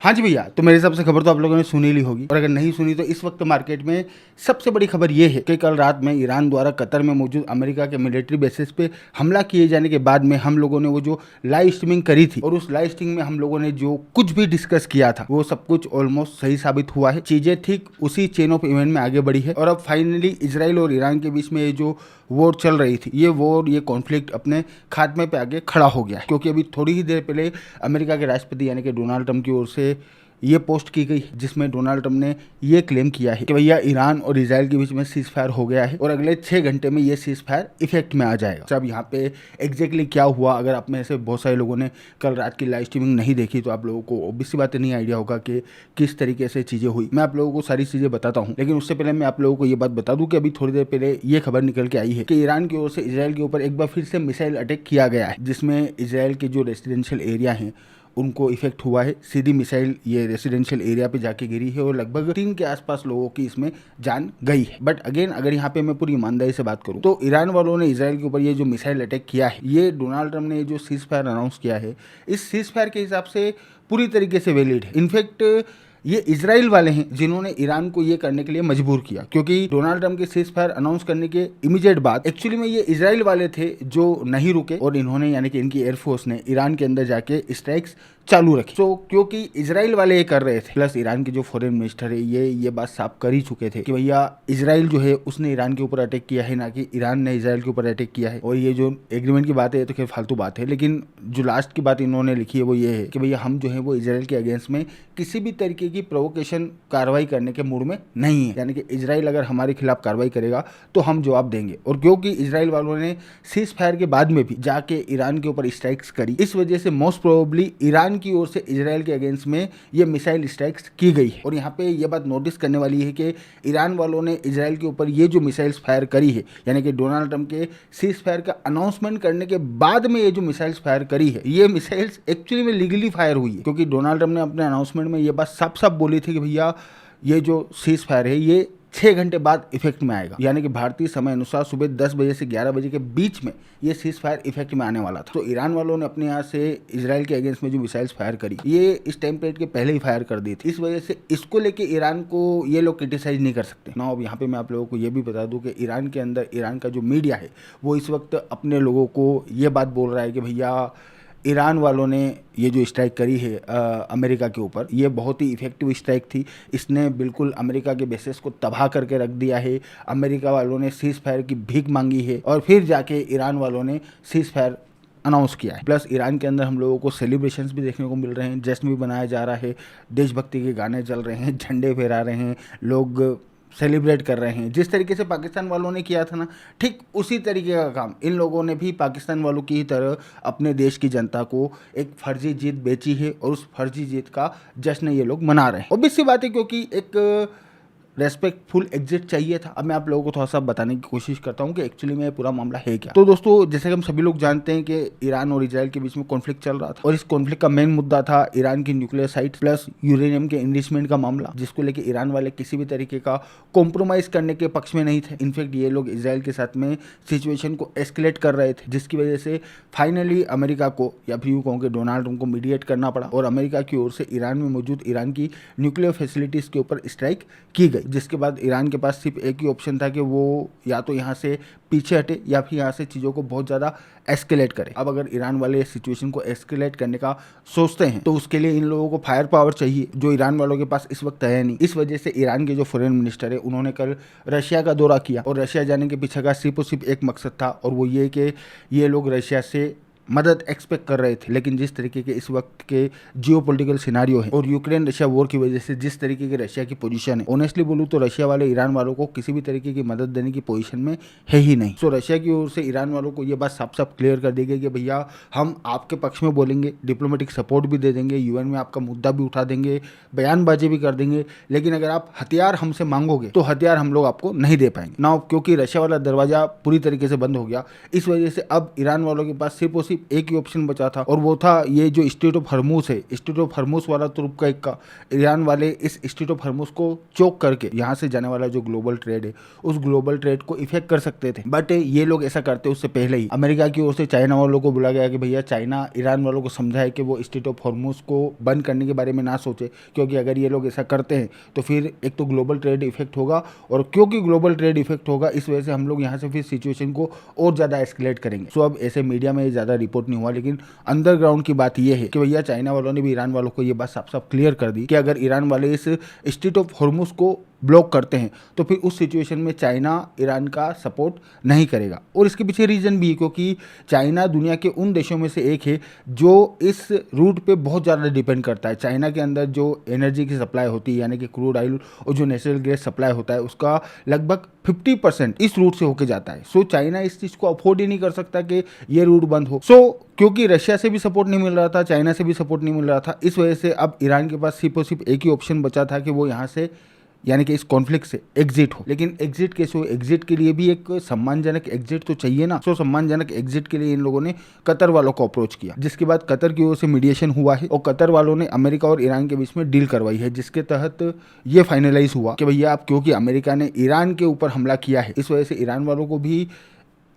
हाँ जी भैया, तो मेरे हिसाब से खबर तो आप लोगों ने सुनी ली होगी और अगर नहीं सुनी तो इस वक्त मार्केट में सबसे बड़ी खबर ये है कि कल रात में ईरान द्वारा कतर में मौजूद अमेरिका के मिलिट्री बेसिस पे हमला किए जाने के बाद में हम लोगों ने वो जो लाइव स्ट्रीमिंग करी थी और उस लाइव स्ट्रीमिंग में हम लोगों ने जो कुछ भी डिस्कस किया था वो सब कुछ ऑलमोस्ट सही साबित हुआ है। चीजें ठीक उसी चेन ऑफ इवेंट में आगे बढ़ी है और अब फाइनली इजराइल और ईरान के बीच में ये जो वॉर चल रही थी ये कॉन्फ्लिक्ट अपने खात्मे पे आगे खड़ा हो गया है, क्योंकि अभी थोड़ी ही देर पहले अमेरिका के राष्ट्रपति यानी कि डोनाल्ड ट्रंप की ओर से ये पोस्ट की गई जिसमें डोनाल्ड ट्रंप ने ये क्लेम किया है कि भैया ईरान और इजराइल के बीच में सीज फायर हो गया है और अगले 6 घंटे में ये सीज फायर इफेक्ट में आ जाएगा। अब यहाँ पे एग्जैक्टली क्या हुआ, अगर आप में से बहुत सारे लोगों ने कल रात की लाइव स्ट्रीमिंग नहीं देखी तो आप लोगों को ऑब्वियसली बात नहीं आइडिया होगा कि किस तरीके से चीजें हुई। मैं आप लोगों को सारी चीजें बताता हूँ, लेकिन उससे पहले मैं आप लोगों को ये बात बता दूं कि अभी थोड़ी देर पहले ये खबर निकल के आई है कि ईरान की ओर से इजराइल के ऊपर एक बार फिर से मिसाइल अटैक किया गया है, जिसमें इजराइल के जो रेसिडेंशियल एरिया हैं उनको इफेक्ट हुआ है। सीधी मिसाइल ये रेसिडेंशियल एरिया पे जाके गिरी है और लगभग 3 के आसपास लोगों की इसमें जान गई है। बट अगेन अगर यहाँ पे मैं पूरी ईमानदारी से बात करूँ तो ईरान वालों ने इजराइल के ऊपर ये जो मिसाइल अटैक किया है, ये डोनाल्ड ट्रंप ने जो सीज फायर अनाउंस किया है, इस सीज फायर के हिसाब से पूरी तरीके से वैलिड है। इनफैक्ट ये इजराइल वाले हैं जिन्होंने ईरान को ये करने के लिए मजबूर किया, क्योंकि डोनाल्ड ट्रंप के सीज फायर अनाउंस करने के इमीडिएट बाद एक्चुअली में ये इजराइल वाले थे जो नहीं रुके और इन्होंने यानी कि इनकी एयरफोर्स ने ईरान के अंदर जाके स्ट्राइक्स चालू रखी। तो क्योंकि इजराइल वाले ये कर रहे थे, प्लस ईरान के जो फॉरेन मिनिस्टर है ये बात साफ कर ही चुके थे कि भैया इजराइल जो है उसने ईरान के ऊपर अटैक किया है, ना कि ईरान ने इजराइल के ऊपर अटैक किया है। और ये जो एग्रीमेंट की बात है तो खैर फालतू बात है, लेकिन जो लास्ट की बात इन्होंने लिखी है वो ये है कि भैया हम जो है वो इजराइल के अगेंस्ट में किसी भी तरीके की प्रोवोकेशन कार्रवाई करने के मूड में नहीं है, यानी कि इजराइल अगर हमारे खिलाफ कार्रवाई करेगा तो हम जवाब देंगे। और क्योंकि इजराइल वालों ने सीज फायर के बाद में भी जाके ईरान के ऊपर स्ट्राइक्स करी, इस वजह से मोस्ट प्रोबेबली ईरान की ओर से इजराइल के अगेंस्ट में ये मिसाइल स्ट्राइक्स की गई है। और यहाँ पे ये बात नोटिस करने वाली है कि ईरान वालों ने इजराइल के ऊपर ये जो मिसाइल्स फायर करी है, यानी कि डोनाल्ड ट्रंप के सीज फायर का अनाउंसमेंट करने के बाद में ये जो मिसाइल्स फायर करी है, ये मिसाइल्स एक्चुअली में लीगली फायर हुई है, क्योंकि डोनाल्ड ट्रंप ने अपने अनाउंसमेंट में ये बात साफ साफ बोली थी कि भैया ये जो सीज फायर है ये 6 घंटे बाद इफेक्ट में आएगा, यानी कि भारतीय समय अनुसार सुबह 10 बजे से 11 बजे के बीच में ये सीज फायर इफेक्ट में आने वाला था। तो ईरान वालों ने अपने यहाँ से इजराइल के अगेंस्ट में जो मिसाइल्स फायर करी, ये इस टाइम पीरियड के पहले ही फायर कर दी थी। इस वजह से इसको लेके ईरान को ये लोग क्रिटिसाइज नहीं कर सकते ना। अब यहाँ पे मैं आप लोगों को ये भी बता दूं कि ईरान के अंदर ईरान का जो मीडिया है वो इस वक्त अपने लोगों को ये बात बोल रहा है कि भैया ईरान वालों ने ये जो स्ट्राइक करी है अमेरिका के ऊपर, ये बहुत ही इफेक्टिव स्ट्राइक थी। इसने बिल्कुल अमेरिका के बेसेस को तबाह करके रख दिया है। अमेरिका वालों ने सीज फायर की भीख मांगी है और फिर जाके ईरान वालों ने सीज फायर अनाउंस किया है। प्लस ईरान के अंदर हम लोगों को सेलिब्रेशंस भी देखने को मिल रहे हैं, जश्न भी बनाया जा रहा है, देशभक्ति के गाने चल रहे हैं, झंडे फहरा रहे हैं, लोग सेलिब्रेट कर रहे हैं। जिस तरीके से पाकिस्तान वालों ने किया था ना, ठीक उसी तरीके का काम इन लोगों ने भी पाकिस्तान वालों की ही तरह अपने देश की जनता को एक फर्जी जीत बेची है और उस फर्जी जीत का जश्न ये लोग मना रहे हैं। ऑब्वियस सी बात है, क्योंकि एक रेस्पेक्टफुल एग्जिट चाहिए था। अब मैं आप लोगों को थोड़ा सा बताने की कोशिश करता हूँ कि एक्चुअली में पूरा मामला है क्या। तो दोस्तों, जैसे कि हम सभी लोग जानते हैं कि ईरान और इजराइल के बीच में कॉन्फ्लिक्ट चल रहा था और इस कॉन्फ्लिक्ट का मेन मुद्दा था ईरान की न्यूक्लियर साइट प्लस यूरेनियम के इनरिचमेंट का मामला, जिसको लेकर ईरान वाले किसी भी तरीके का कॉम्प्रोमाइज करने के पक्ष में नहीं थे। इनफैक्ट ये लोग इजराइल के साथ में सिचुएशन को एस्केलेट कर रहे थे, जिसकी वजह से फाइनली अमेरिका को, या फिर यूँ कहूँ कि डोनाल्ड ट्रंप को मीडिएट करना पड़ा और अमेरिका की ओर से ईरान में मौजूद ईरान की न्यूक्लियर फैसिलिटीज के ऊपर स्ट्राइक की गई। जिसके बाद ईरान के पास सिर्फ एक ही ऑप्शन था कि वो या तो यहाँ से पीछे हटे या फिर यहाँ से चीज़ों को बहुत ज़्यादा एस्केलेट करे। अब अगर ईरान वाले सिचुएशन को एस्केलेट करने का सोचते हैं तो उसके लिए इन लोगों को फायर पावर चाहिए, जो ईरान वालों के पास इस वक्त है नहीं। इस वजह से ईरान के जो फॉरेन मिनिस्टर है उन्होंने कल रशिया का दौरा किया और रशिया जाने के पीछे का सिर्फ और सिर्फ एक मकसद था, और वो ये कि ये लोग रशिया से मदद एक्सपेक्ट कर रहे थे। लेकिन जिस तरीके के इस वक्त के जियोपॉलिटिकल सिनारियो है और यूक्रेन रशिया वॉर की वजह से जिस तरीके की रशिया की पोजीशन है, ऑनेस्टली बोलूँ तो रशिया वाले ईरान वालों को किसी भी तरीके की मदद देने की पोजीशन में है ही नहीं। सो रशिया की ओर से ईरान वालों को ये बात साफ साफ क्लियर कर दी गई कि भैया हम आपके पक्ष में बोलेंगे, डिप्लोमेटिक सपोर्ट भी दे देंगे, यूएन में आपका मुद्दा भी उठा देंगे, बयानबाजी भी कर देंगे, लेकिन अगर आप हथियार हमसे मांगोगे तो हथियार हम लोग आपको नहीं दे पाएंगे ना। क्योंकि रशिया वाला दरवाजा पूरी तरीके से बंद हो गया, इस वजह से अब ईरान वालों के पास सिर्फ और सिर्फ सिर्फ एक ही ऑप्शन बचा था और वो था ये जो स्ट्रेट ऑफ हर्मुज है, स्ट्रेट ऑफ हर्मुज वाला तुर्क का इक्का। ईरान वाले इस स्ट्रेट ऑफ हर्मुज को चोक करके यहाँ से जाने वाला जो ग्लोबल ट्रेड है उस ग्लोबल ट्रेड को इफेक्ट कर सकते थे, बट ये लोग ऐसा करते उससे पहले ही अमेरिका की ओर से चाइना वालों को बोला गया कि भैया चाइना ईरान वालों को समझाए कि वो स्ट्रेट ऑफ हॉर्मुज को बंद करने के बारे में ना सोचे, क्योंकि अगर ये लोग ऐसा करते हैं तो फिर एक तो ग्लोबल ट्रेड इफेक्ट होगा, और क्योंकि ग्लोबल ट्रेड इफेक्ट होगा इस वजह से हम लोग यहाँ से फिर सिचुएशन को और ज़्यादा एस्केलेट करेंगे। सो अब ऐसे मीडिया में ज़्यादा रिपोर्ट नहीं हुआ, लेकिन अंडरग्राउंड की बात यह है कि भैया चाइना वालों ने भी ईरान वालों को ये बात साफ साफ क्लियर कर दी कि अगर ईरान वाले इस स्ट्रेट ऑफ हॉर्मुज को ब्लॉक करते हैं तो फिर उस सिचुएशन में चाइना ईरान का सपोर्ट नहीं करेगा। और इसके पीछे रीज़न भी है क्योंकि चाइना दुनिया के उन देशों में से एक है जो इस रूट पे बहुत ज़्यादा डिपेंड करता है। चाइना के अंदर जो एनर्जी की सप्लाई होती है यानी कि क्रूड ऑयल और जो नेचुरल गैस सप्लाई होता है उसका लगभग 50% इस रूट से होके जाता है। सो चाइना इस चीज़ को अफोर्ड ही नहीं कर सकता कि ये रूट बंद हो। सो क्योंकि रशिया से भी सपोर्ट नहीं मिल रहा था, चाइना से भी सपोर्ट नहीं मिल रहा था, इस वजह से अब ईरान के पास सिर्फ और सिर्फ एक ही ऑप्शन बचा था कि वो यहाँ से यानी कि इस कॉन्फ्लिक्ट से एग्जिट हो। लेकिन एग्जिट कैसे हो? एग्जिट के लिए भी एक सम्मानजनक एग्जिट तो चाहिए ना। सो सम्मानजनक एग्जिट के लिए इन लोगों ने कतर वालों को अप्रोच किया, जिसके बाद कतर की ओर से मीडिएशन हुआ है और कतर वालों ने अमेरिका और ईरान के बीच में डील करवाई है, जिसके तहत ये फाइनलाइज हुआ कि भैया आप, क्योंकि अमेरिका ने ईरान के ऊपर हमला किया है इस वजह से ईरान वालों को भी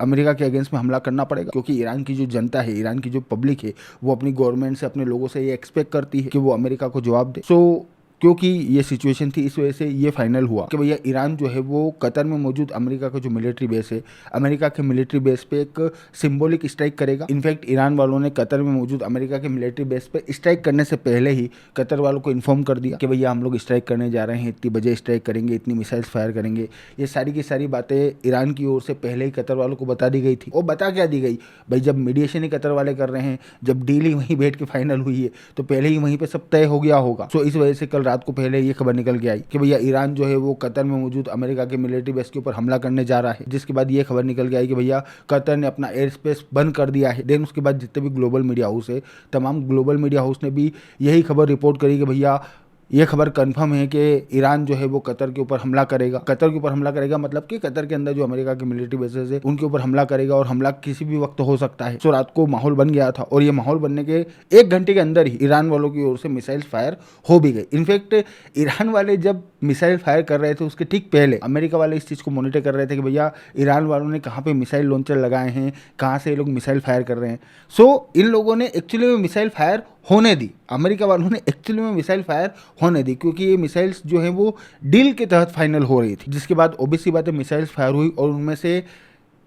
अमेरिका के अगेंस्ट में हमला करना पड़ेगा, क्योंकि ईरान की जो जनता है, ईरान की जो पब्लिक है, वो अपनी गवर्नमेंट से, अपने लोगों से ये एक्सपेक्ट करती है कि वो अमेरिका को जवाब दे। सो क्योंकि ये सिचुएशन थी इस वजह से ये फाइनल हुआ कि भैया ईरान जो है वो कतर में मौजूद अमेरिका का जो मिलिट्री बेस है, अमेरिका के मिलिट्री बेस पे एक सिंबॉलिक स्ट्राइक करेगा। इनफैक्ट ईरान वालों ने कतर में मौजूद अमेरिका के मिलिट्री बेस पे स्ट्राइक करने से पहले ही कतर वालों को इन्फॉर्म कर दिया कि भैया हम लोग स्ट्राइक करने जा रहे हैं, इतनी बजे स्ट्राइक करेंगे, इतनी मिसाइल्स फायर करेंगे। ये सारी की सारी बातें ईरान की ओर से पहले ही कतर वालों को बता दी गई थी। और बता क्या दी गई भाई, जब मीडिएशन ही कतर वाले कर रहे हैं, जब डील ही वहीं बैठ के फाइनल हुई है तो पहले ही वहीं पर सब तय हो गया होगा। सो इस वजह से कल रात को पहले ये खबर निकल के आई कि भैया ईरान जो है वो कतर में मौजूद अमेरिका के मिलिट्री बेस के ऊपर हमला करने जा रहा है, जिसके बाद ये खबर निकल के आई कि भैया कतर ने अपना एयर स्पेस बंद कर दिया है। देन उसके बाद जितने भी ग्लोबल मीडिया हाउस है, तमाम ग्लोबल मीडिया हाउस ने भी यही खबर रिपोर्ट करी कि भैया ये खबर कंफर्म है कि ईरान जो है वो कतर के ऊपर हमला करेगा। कतर के ऊपर हमला करेगा मतलब कि कतर के अंदर जो अमेरिका के मिलिट्री बेसेस है उनके ऊपर हमला करेगा, और हमला किसी भी वक्त हो सकता है। तो रात को माहौल बन गया था, और ये माहौल बनने के 1 घंटे के अंदर ही ईरान वालों की ओर से मिसाइल फायर हो भी गई। इनफैक्ट ईरान वाले जब मिसाइल फायर कर रहे थे उसके ठीक पहले अमेरिका वाले इस चीज़ को मॉनिटर कर रहे थे कि भैया ईरान वालों ने कहाँ पे मिसाइल लॉन्चर लगाए हैं, कहाँ से ये लोग मिसाइल फायर कर रहे हैं। सो इन लोगों ने एक्चुअली में मिसाइल फायर होने दी, अमेरिका वालों ने एक्चुअली में मिसाइल फायर होने दी, क्योंकि ये मिसाइल्स जो हैं वो डील के तहत फाइनल हो रही थी। जिसके बाद ओबीसी बातें मिसाइल्स फायर हुई और उनमें से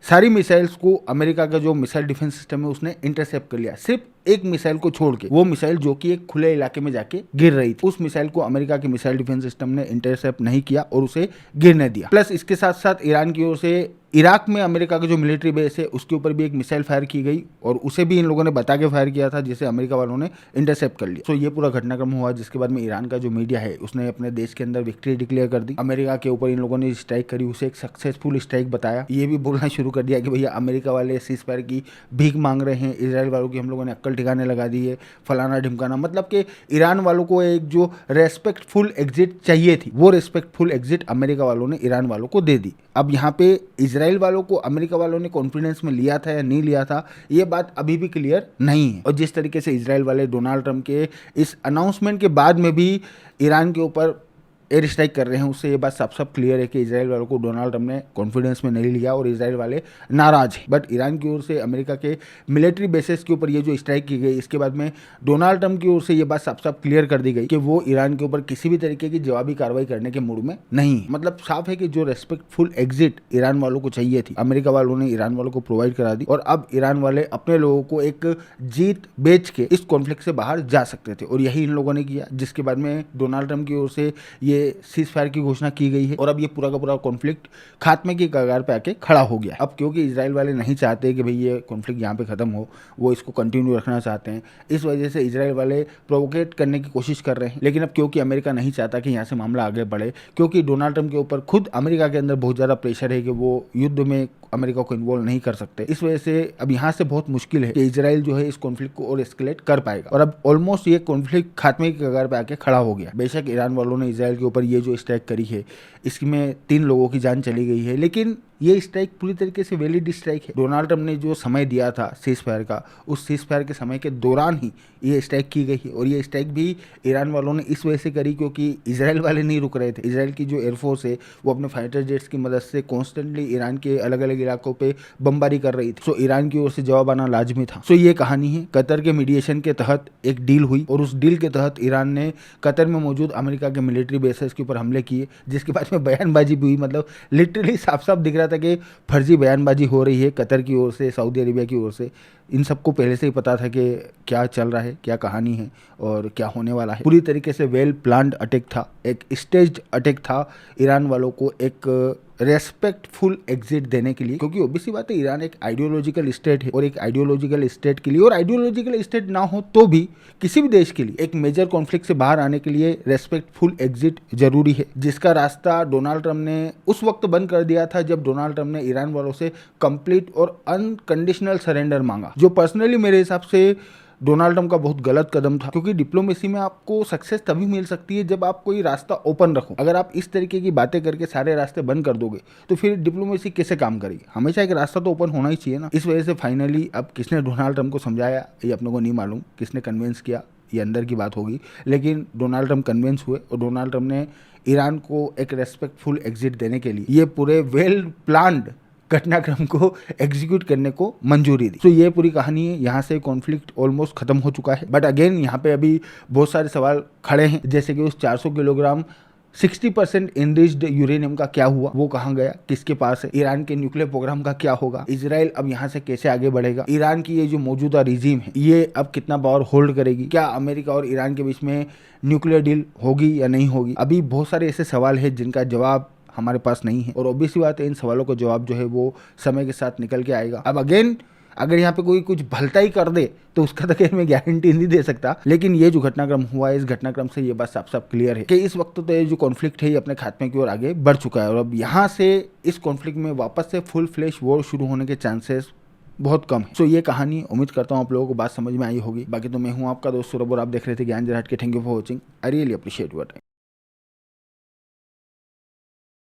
सारी मिसाइल्स को अमेरिका का जो मिसाइल डिफेंस सिस्टम है उसने इंटरसेप्ट कर लिया, सिर्फ एक मिसाइल को छोड़ के। वो मिसाइल जो कि एक खुले इलाके में जाके गिर रही थी, उस मिसाइल को अमेरिका के मिसाइल डिफेंस सिस्टम ने इंटरसेप्ट नहीं किया और उसे गिरने दिया। प्लस इसके साथ साथ ईरान की ओर से इराक में अमेरिका का जो मिलिट्री बेस है उसके ऊपर भी एक मिसाइल फायर की गई, और उसे भी इन लोगों ने बता के फायर किया था, जिसे अमेरिका वालों ने इंटरसेप्ट कर लिया। तो ये पूरा घटनाक्रम हुआ, जिसके बाद में ईरान का जो मीडिया है उसने अपने देश के अंदर विक्ट्री डिक्लेयर कर दी। अमेरिका के ऊपर इन लोगों ने स्ट्राइक करी, उसे एक सक्सेसफुल स्ट्राइक बताया। ये भी बोलना शुरू कर दिया कि भैया अमेरिका वाले सीज फायर की भीख मांग रहे हैं, इजराइल वालों की हम लोगों ने अक्ल ठिकाने लगा दी है, फलाना ढिमकाना। मतलब कि ईरान वालों को एक जो रेस्पेक्टफुल एग्जिट चाहिए थी, वो रेस्पेक्टफुल एग्जिट अमेरिका वालों ने ईरान वालों को दे दी। अब यहाँ पे इजराइल वालों को अमेरिका वालों ने कॉन्फिडेंस में लिया था या नहीं लिया था, ये बात अभी भी क्लियर नहीं है। और जिस तरीके से इजराइल वाले डोनाल्ड ट्रंप के इस अनाउंसमेंट के बाद में भी ईरान के ऊपर एयर स्ट्राइक कर रहे हैं, उससे ये बात साफ साफ क्लियर है कि इजराइल वालों को डोनाल्ड ट्रंप ने कॉन्फिडेंस में नहीं लिया और इजराइल वाले नाराज हैं। बट ईरान की ओर से अमेरिका के मिलिट्री बेसेस के ऊपर ये जो स्ट्राइक की गई, इसके बाद में डोनाल्ड ट्रंप की ओर से ये बात साफ साफ क्लियर कर दी गई कि वो ईरान के ऊपर किसी भी तरीके की जवाबी कार्रवाई करने के मूड में नहीं है। मतलब साफ है कि जो रेस्पेक्टफुल एग्जिट ईरान वालों को चाहिए थी, अमेरिका वालों ने ईरान वालों को प्रोवाइड करा दी, और अब ईरान वाले अपने लोगों को एक जीत बेच के इस कॉन्फ्लिक्ट से बाहर जा सकते थे, और यही इन लोगों ने किया। जिसके बाद में डोनाल्ड ट्रंप की ओर से ये सीज फायर की घोषणा की गई है, और अब ये पूरा का पूरा कॉन्फ्लिक्ट खात्मे की कगार पे आके खड़ा हो गया। अब क्योंकि इजराइल वाले नहीं चाहते कि भाई ये कॉन्फ्लिक्ट यहाँ पे खत्म हो, वो इसको कंटिन्यू रखना चाहते हैं, इस वजह से इजराइल वाले प्रोवोकेट करने की कोशिश कर रहे हैं। लेकिन अब क्योंकि अमेरिका नहीं चाहता कि यहाँ से मामला आगे बढ़े, क्योंकि डोनाल्ड ट्रंप के ऊपर खुद अमेरिका के अंदर बहुत ज़्यादा प्रेशर है कि वो युद्ध में अमेरिका को इन्वॉल्व नहीं कर सकते। इस वजह से अब यहाँ से बहुत मुश्किल है कि इजराइल जो है इस कॉन्फ्लिक्ट को और एस्केलेट कर पाएगा, और अब ऑलमोस्ट ये कॉन्फ्लिक्ट खात्मे की कगार पे आके खड़ा हो गया। बेशक ईरान वालों ने इजराइल के ऊपर ये जो स्ट्राइक करी है इसमें 3 लोगों की जान चली गई है, लेकिन ये स्ट्राइक पूरी तरीके से वैलिड स्ट्राइक है। डोनाल्ड ट्रंप ने जो समय दिया था सीज फायर का, उस सीज फायर के समय के दौरान ही ये स्ट्राइक की गई है, और ये स्ट्राइक भी ईरान वालों ने इस वजह से करी क्योंकि इजराइल वाले नहीं रुक रहे थे। इजराइल की जो एयरफोर्स है वो अपने फाइटर जेट्स की मदद से कॉन्स्टेंटली ईरान के अलग अलग इलाकों पे बमबारी कर रही थी। सो ईरान की ओर से जवाब आना लाजमी था। सो ये कहानी है। कतर के मीडिएशन के तहत एक डील हुई, और उस डील के तहत ईरान ने कतर में मौजूद अमेरिका के मिलिट्री बेसेस के ऊपर हमले किए, जिसके बाद में बयानबाजी भी हुई। मतलब लिटरली साफ साफ दिख रहा था कि फर्जी बयानबाजी हो रही है कतर की ओर से, सऊदी अरेबिया की ओर से। इन सबको पहले से ही पता था कि क्या चल रहा है, क्या कहानी है और क्या होने वाला है। पूरी तरीके से वेल प्लान्ड अटैक था, एक स्टेज्ड अटैक था ईरान वालों को एक रेस्पेक्टफुल एग्जिट देने के लिए, क्योंकि ऑब्वियसली बात है ईरान एक आइडियोलॉजिकल स्टेट है, और एक आइडियोलॉजिकल स्टेट के लिए, और आइडियोलॉजिकल स्टेट ना हो तो भी किसी भी देश के लिए एक मेजर कॉन्फ्लिक्ट से बाहर आने के लिए रेस्पेक्टफुल एग्जिट जरूरी है, जिसका रास्ता डोनाल्ड ट्रंप ने उस वक्त बंद कर दिया था जब डोनाल्ड ट्रंप ने ईरान वालों से कंप्लीट और अनकंडीशनल सरेंडर मांगा, जो पर्सनली मेरे हिसाब से डोनाल्ड ट्रंप का बहुत गलत कदम था। क्योंकि डिप्लोमेसी में आपको सक्सेस तभी मिल सकती है जब आप कोई रास्ता ओपन रखो। अगर आप इस तरीके की बातें करके सारे रास्ते बंद कर दोगे तो फिर डिप्लोमेसी कैसे काम करेगी। हमेशा एक रास्ता तो ओपन होना ही चाहिए ना। इस वजह से फाइनली अब किसने डोनाल्ड ट्रंप को समझाया ये अपने को नहीं मालूम, किसने कन्विंस किया ये अंदर की बात होगी, लेकिन डोनाल्ड ट्रंप कन्विंस हुए, और डोनाल्ड ट्रंप ने ईरान को एक रेस्पेक्टफुल एग्जिट देने के लिए ये पूरे वेल प्लान्ड घटनाक्रम को एग्जीक्यूट करने को मंजूरी दी। तो ये पूरी कहानी है। यहाँ से कॉन्फ्लिक्ट ऑलमोस्ट खत्म हो चुका है, बट अगेन यहाँ पे अभी बहुत सारे सवाल खड़े हैं, जैसे कि उस 400 किलोग्राम 60% इनरिच्ड यूरेनियम का क्या हुआ, वो कहाँ गया, किसके पास है, ईरान के न्यूक्लियर प्रोग्राम का क्या होगा, इजराइल अब यहाँ से कैसे आगे बढ़ेगा, ईरान की ये जो मौजूदा रिजीम है ये अब कितना पावर होल्ड करेगी, क्या अमेरिका और ईरान के बीच में न्यूक्लियर डील होगी या नहीं होगी। अभी बहुत सारे ऐसे सवाल है जिनका जवाब हमारे पास नहीं है, और ऑब्वियसली बात है इन सवालों का जवाब जो है वो समय के साथ निकल के आएगा। अब अगेन अगर यहाँ पे कोई कुछ भलता ही कर दे तो उसका तो खैर मैं गारंटी नहीं दे सकता, लेकिन ये जो घटनाक्रम हुआ है इस घटनाक्रम से ये बात साफ साफ क्लियर है कि इस वक्त तो ये जो कॉन्फ्लिक्ट है ये अपने खात्मे की ओर आगे बढ़ चुका है, और अब यहाँ से इस कॉन्फ्लिक्ट में वापस से फुल फ्लैश वॉर शुरू होने के चांसेस बहुत कम है। सो ये कहानी उम्मीद करता हूँ आप लोगों को बात समझ में आई होगी। बाकी तो मैं हूँ आपका दोस्त सौरभ और आप देख रहे थे ज्ञान जरा हट के। Thank you for watching. I really appreciate your time.